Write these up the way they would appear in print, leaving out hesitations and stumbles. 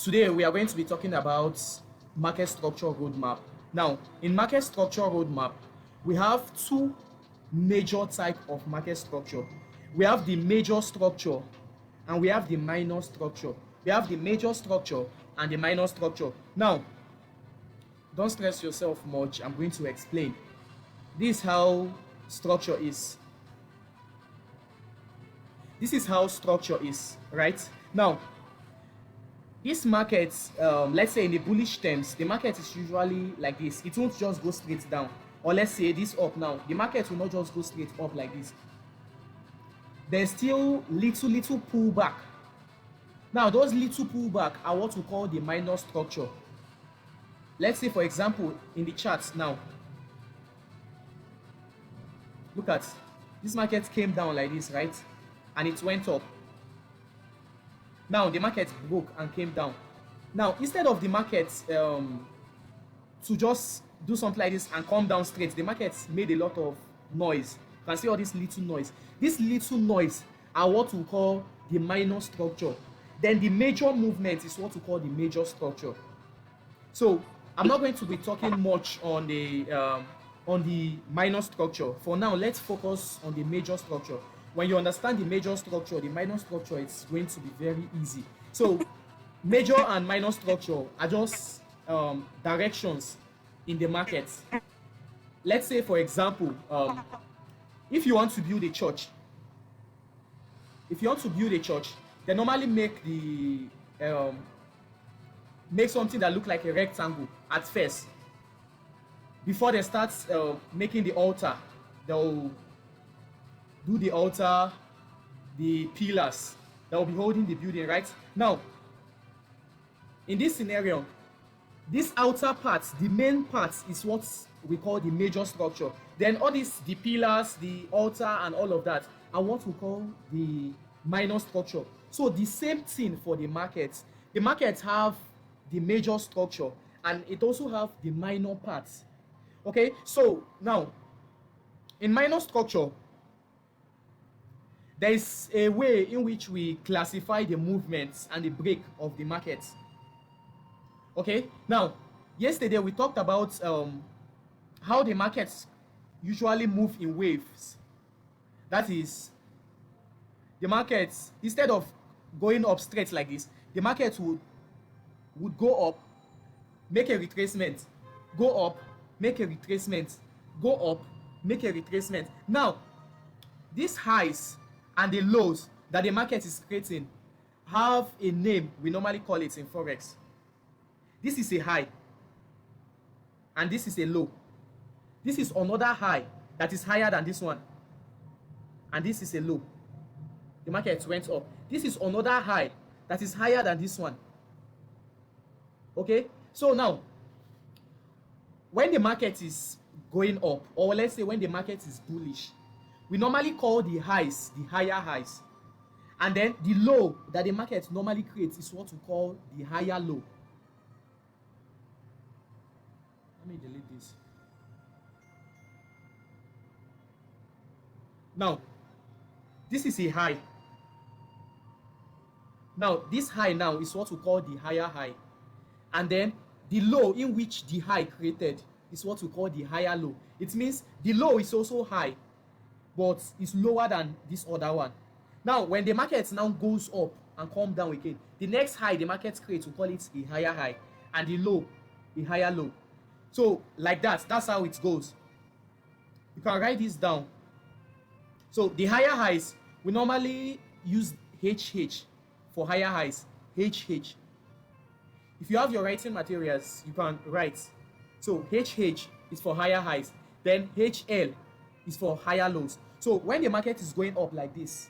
Today we are going to be talking about market structure roadmap. Now, in market structure roadmap, we have two major type of market structure. We have the major structure and we have the minor structure. We have the major structure and the minor structure. Now, don't stress yourself much. I'm going to explain. This is how structure is. This is how structure is, right? Now, this market, let's say in the bullish terms, the market is usually like this. It won't just go straight down. Or let's say this up now. The market will not just go straight up like this. There's still little pullback. Now, those little pullback are what we call the minor structure. Let's say, for example, in the charts now, look at this market came down like this, right? And it went up. Now the market broke and came down. Now instead of the market to just do something like this and come down straight, the market made a lot of noise. You can see all this little noise. This little noise are what we call the minor structure. Then the major movement is what we call the major structure. So I'm not going to be talking much on the minor structure. For now, let's focus on the major structure. When you understand the major structure, the minor structure is going to be very easy. So major and minor structure are just directions in the market. Let's say, for example, if you want to build a church, they normally make make something that look like a rectangle at first. Before they start making the altar, they'll do the altar, the pillars that will be holding the building, right? Now, in this scenario, this outer part, the main part, is what we call the major structure. Then all these, the pillars, the altar, and all of that are what we call the minor structure. So the same thing for the market. The markets have the major structure and it also have the minor parts. Okay, so now in minor structure, there is a way in which we classify the movements and the break of the market. Okay, now yesterday we talked about how the markets usually move in waves. That is, the markets, instead of going up straight like this, the market would go up, make a retracement, go up, make a retracement, go up, make a retracement. Now these highs and the lows that the market is creating have a name. We normally call it in forex. This is a high and this is a low. This is another high that is higher than this one, and this is a low. The market went up. This is another high that is higher than this one. Okay, so now when the market is going up, or let's say when the market is bullish, we normally call the highs the higher highs, and then the low that the market normally creates is what we call the higher low. Let me delete this. Now this is a high. Now this high now is what we call the higher high, and then the low in which the high created is what we call the higher low. It means the low is also high, but it's lower than this other one. Now when the market now goes up and come down again, the next high the market creates, we call it a higher high, and the low a higher low. So like that's how it goes. You can write this down. So the higher highs, we normally use HH for higher highs. HH. If you have your writing materials, you can write. So HH is for higher highs, then HL is for higher lows. So when the market is going up like this,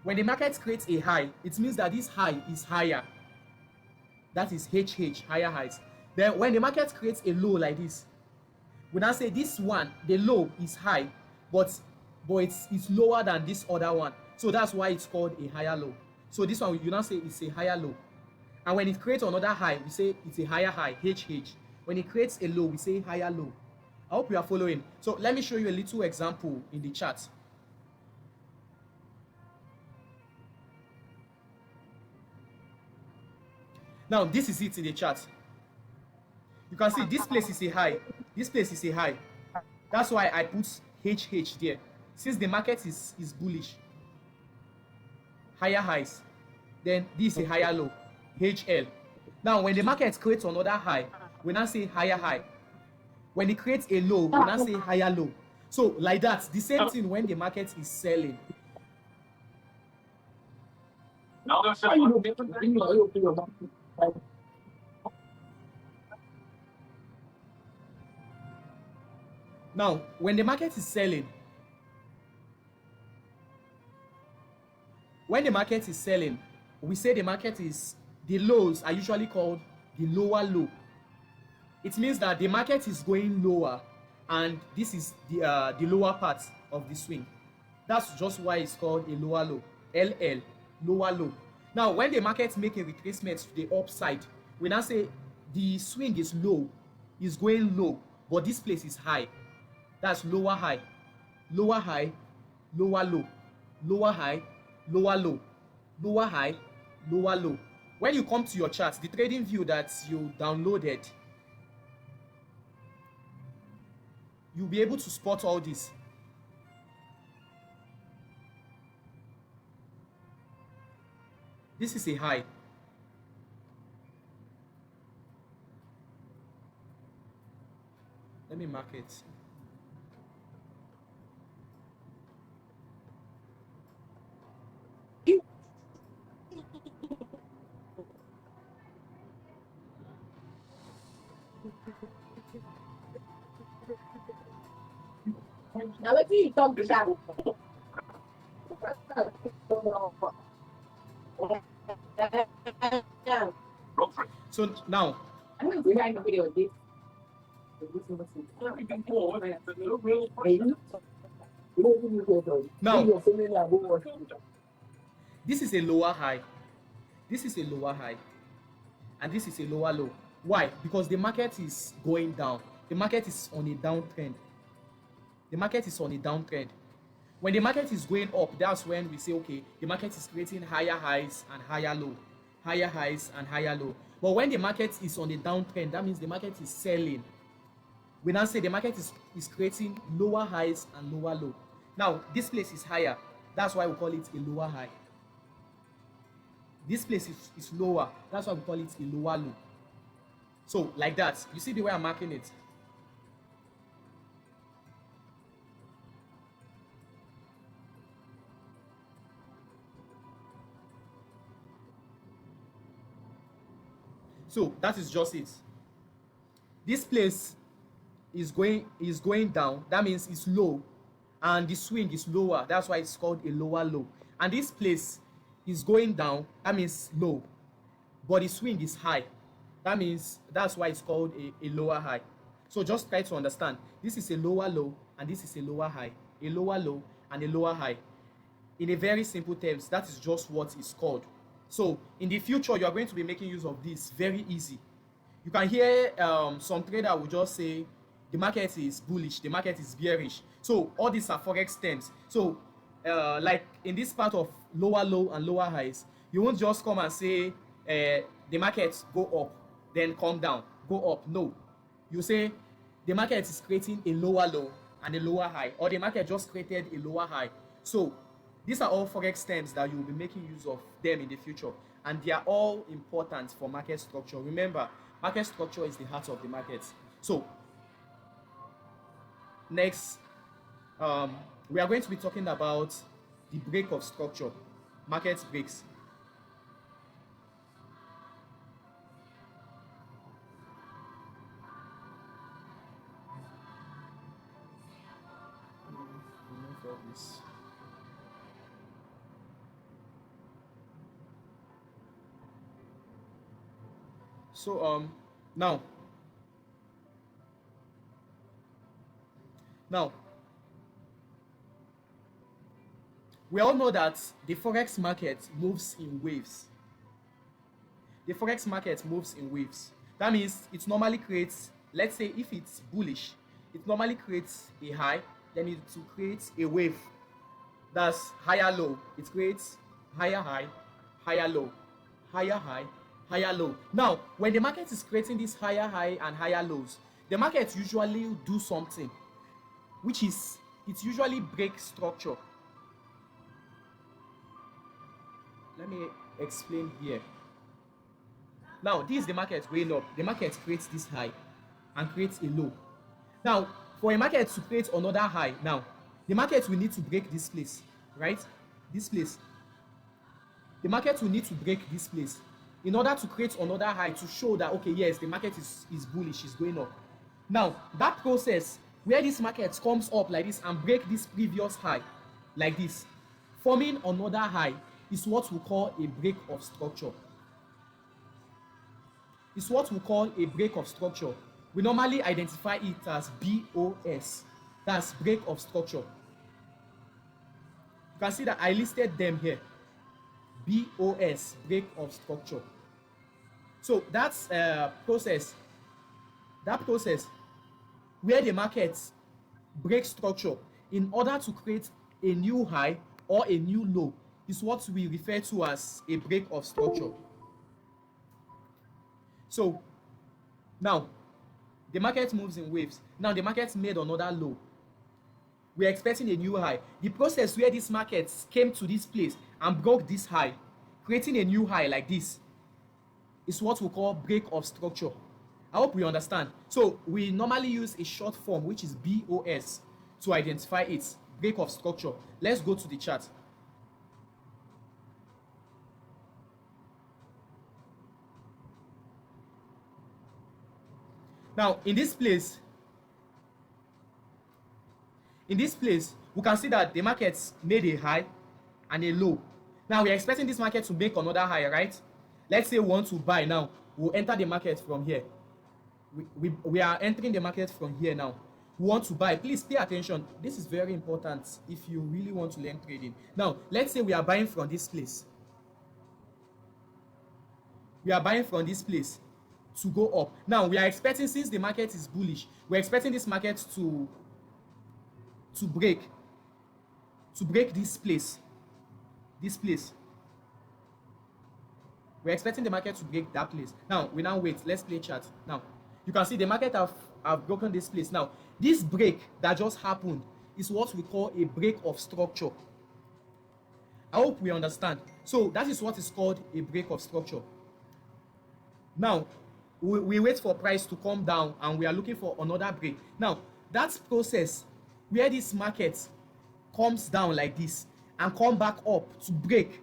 when the market creates a high, it means that this high is higher. That is HH, higher highs. Then when the market creates a low like this, we now say this one, the low is high, but it's lower than this other one. So that's why it's called a higher low. So this one, you now say it's a higher low. And when it creates another high, we say it's a higher high, HH. When it creates a low, we say higher low. I hope you are following. So let me show you a little example in the chart. Now this is it in the chart. You can see this place is a high, this place is a high. That's why I put HH there. Since the market is bullish, higher highs, then this is a higher low, HL. Now when the market creates another high, we now say higher high. When it creates a low, we now say higher low. So like that, the same thing when the market is selling. Now when the market is selling, we say the market is, the lows are usually called the lower low. It means that the market is going lower and this is the lower part of the swing. That's just why it's called a lower low, LL, lower low. Now when the market make a retracement to the upside, we now say the swing is low, is going low, but this place is high. That's lower high, lower high, lower low, lower high, lower low, lower high, lower low. When you come to your chart, the trading view that you downloaded, you'll be able to spot all this. This is a high. Let me mark it. Now let me talk to that. So now, I'm going to bring a video of this. Now, this is a lower high, this is a lower high, and this is a lower low. Why? Because the market is going down. The market is on a downtrend. The market is on a downtrend. When the market is going up, that's when we say, okay, the market is creating higher highs and higher low, higher highs and higher low. But when the market is on a downtrend, that means the market is selling. We now say the market is creating lower highs and lower low. Now, this place is higher. That's why we call it a lower high. This place is lower. That's why we call it a lower low. So, like that. You see the way I'm marking it? So, that is just it. This place is going down. That means it's low, and the swing is lower. That's why it's called a lower low. And this place is going down. That means low, but the swing is high. That means that's why it's called a lower high. So just try to understand. This is a lower low and this is a lower high. A lower low and a lower high. In a very simple terms, that is just what it's called. So in the future, you are going to be making use of this very easy. You can hear some trader will just say the market is bullish, the market is bearish. So all these are forex terms. So like in this part of lower low and lower highs, you won't just come and say the market go up, then come down, go up. No, you say the market is creating a lower low and a lower high, or the market just created a lower high. So these are all forex terms that you will be making use of them in the future, and they are all important for market structure. Remember, market structure is the heart of the market. So next, we are going to be talking about the break of structure, market breaks. Remove all this. So now we all know that the forex market moves in waves. The forex market moves in waves. That means it normally creates, let's say if it's bullish, it normally creates a high, then it will create a wave. That's higher low. It creates higher high, higher low, higher high, higher low. Now, when the market is creating this higher high and higher lows, the market usually do something, which is it usually breaks structure. Let me explain here. Now, this is the market going up. The market creates this high and creates a low. Now, for a market to create another high, now the market will need to break this place, right? This place. The market will need to break this place in order to create another high to show that, okay, yes, the market is bullish, is going up. Now, that process where this market comes up like this and break this previous high like this, forming another high, is what we call a break of structure. It's what we call a break of structure. We normally identify it as BOS. That's break of structure. You can see that I listed them here. BOS, break of structure. So that's process. That process where the market breaks structure in order to create a new high or a new low is what we refer to as a break of structure. So now the market moves in waves. Now the market made another low. We're expecting a new high. The process where this market came to this place and broke this high, creating a new high like this, is what we call break of structure. I hope we understand. So we normally use a short form, which is BOS, to identify it, break of structure. Let's go to the chart. Now, in this place, we can see that the market made a high and a low. Now, we're expecting this market to make another high, right? Let's say we want to buy now. We'll enter the market from here. We are entering the market from here now. We want to buy. Please pay attention. This is very important if you really want to learn trading. Now, let's say we are buying from this place. We are buying from this place to go up. Now, we are expecting, since the market is bullish, we're expecting this market to break this place. We're expecting the market to break that place. Now, we now wait. Let's play chart. Now, you can see the market have broken this place. Now, this break that just happened is what we call a break of structure. I hope we understand. So that is what is called a break of structure. Now, we wait for price to come down and we are looking for another break. Now, that process where this market comes down like this and come back up to break,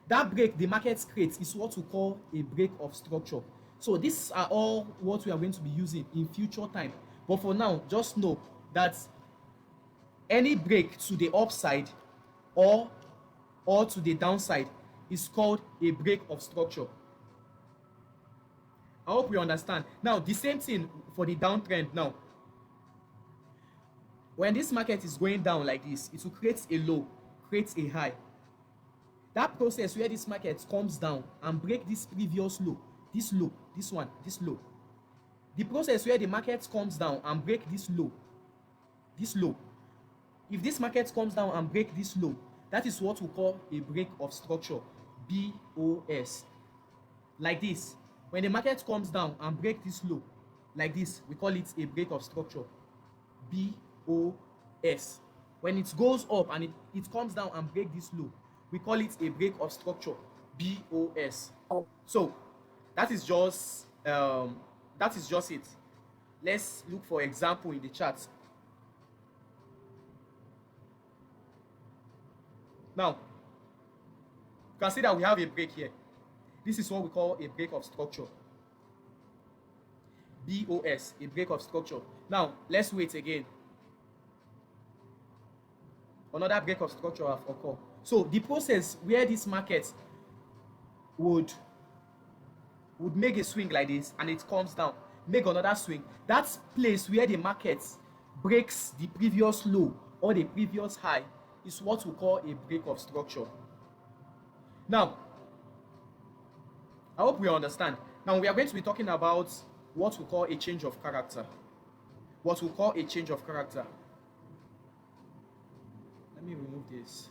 that break the market creates is what we call a break of structure. So these are all what we are going to be using in future time. But for now, just know that any break to the upside or to the downside is called a break of structure. I hope we understand. Now, the same thing for the downtrend now. When this market is going down like this, it will create a low, create a high. That process where this market comes down and break this previous low, this low, this one, this low. The process where the market comes down and break this low, this low. If this market comes down and break this low, that is what we call a break of structure, BOS. Like this. When the market comes down and break this low, like this, we call it a break of structure, BOS. When it goes up and it comes down and break this low, we call it a break of structure, BOS. So that is just it. Let's look for example in the chart. Now, you can see that we have a break here. This is what we call a break of structure. BOS, a break of structure. Now, let's wait again. Another break of structure have occurred. So the process where this market would make a swing like this and it comes down, make another swing. That place where the market breaks the previous low or the previous high is what we call a break of structure. Now, I hope we understand. Now we are going to be talking about what we call a change of character. What we call a change of character. Let me remove this.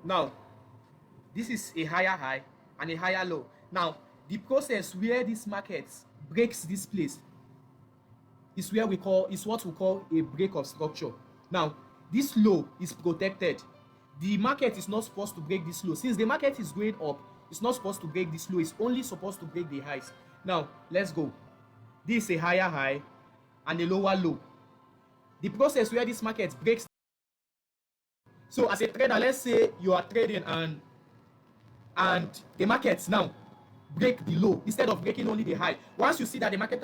Now, this is a higher high and a higher low. Now, the process where this market breaks this place is what we call a break of structure. Now, this low is protected. The market is not supposed to break this low. Since the market is going up, it's not supposed to break this low. It's only supposed to break the highs. Now, let's go. This is a higher high and a lower low. The process where this market breaks. So as a trader, let's say you are trading and the market now break the low instead of breaking only the high. Once you see that the market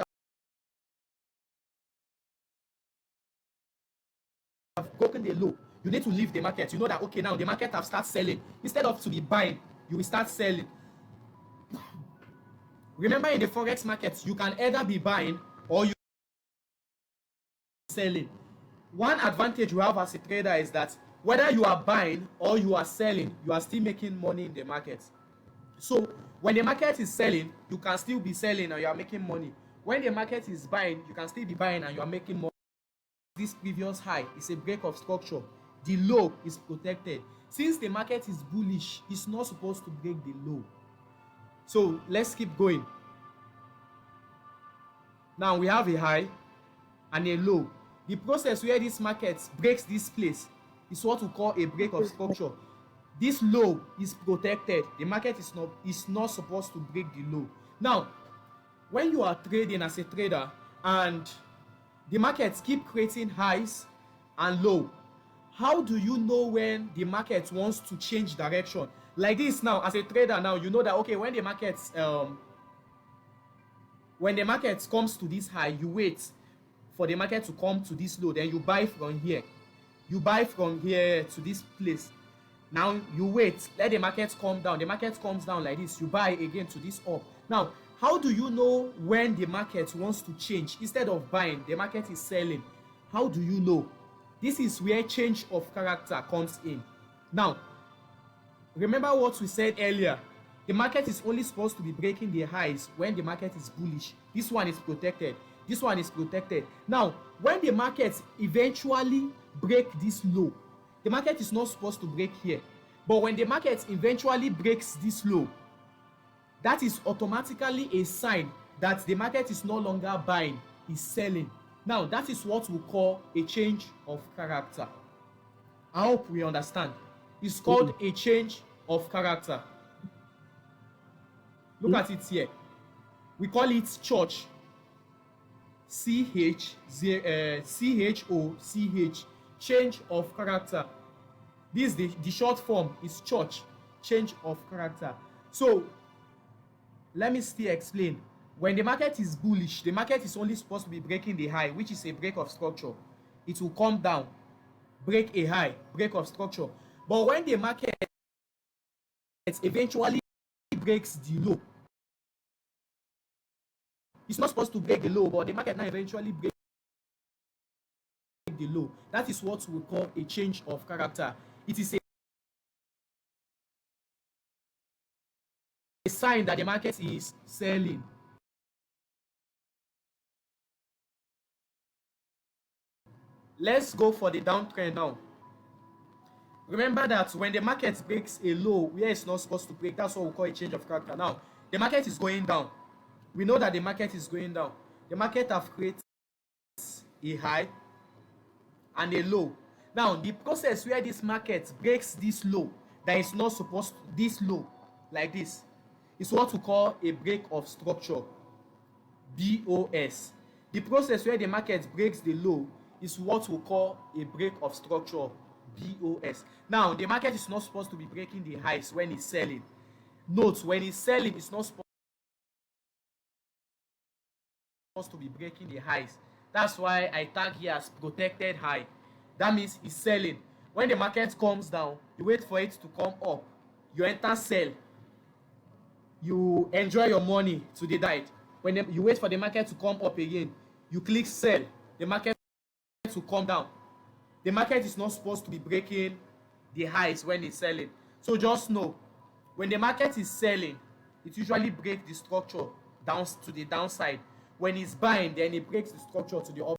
have broken the low, you need to leave the market. You know that, okay, now the market have started selling. Instead of to be buying, you will start selling. Remember, in the forex market, you can either be buying or you selling. One advantage you have as a trader is that whether you are buying or you are selling, you are still making money in the market. So when the market is selling, you can still be selling and you are making money. When the market is buying, you can still be buying and you are making money. This previous high is a break of structure. The low is protected. Since the market is bullish, it's not supposed to break the low. So let's keep going. Now we have a high and a low. The process where this market breaks this place is what we call a break of structure. This low is protected. The market is not supposed to break the low. Now, when you are trading as a trader and the markets keep creating highs and low, how do you know when the market wants to change direction? Like this now, as a trader now, you know that, okay, when the market comes to this high, you wait for the market to come to this low, then you buy from here. You buy from here to this place. Now you wait, let the market come down. The market comes down like this, you buy again to this up. Now, how do you know when the market wants to change? Instead of buying, the market is selling. How do you know? This is where change of character comes in. Now, remember what we said earlier. The market is only supposed to be breaking the highs when the market is bullish. This one is protected. This one is protected. Now, when the market eventually break this low, the market is not supposed to break here. But when the market eventually breaks this low, that is automatically a sign that the market is no longer buying, is selling. Now, that is what we call a change of character. I hope we understand. It's called a change of character. Look at it here. We call it church. CHOCH. Change of character. This is the short form is church. Change of character. So let me still explain. When the market is bullish, the market is only supposed to be breaking the high, which is a break of structure. It will come down, break a high, break of structure. But when the market eventually breaks the low, it's not supposed to break the low, but the market now eventually breaks the low. That is what we call a change of character. It is a sign that the market is selling. Let's go for the downtrend now. Remember that when the market breaks a low where it's not supposed to break, that's what we call a change of character. Now, the market is going down. We know that the market is going down. The market have created a high and a low. Now, the process where this market breaks this low, that is not supposed to, this low, like this, is what we call a break of structure, BOS. The process where the market breaks the low is what we call a break of structure, BOS. Now, the market is not supposed to be breaking the highs when it's selling. Note, when it's selling, it's not supposed to be breaking the highs. That's why I tag here as protected high. That means it's selling. When the market comes down, you wait for it to come up. You enter sell. You enjoy your money to the date. When you wait for the market to come up again, you click sell. The market will come down. The market is not supposed to be breaking the highs when it's selling. So just know, when the market is selling, it usually breaks the structure down to the downside. When it's buying, then it breaks the structure to the upside.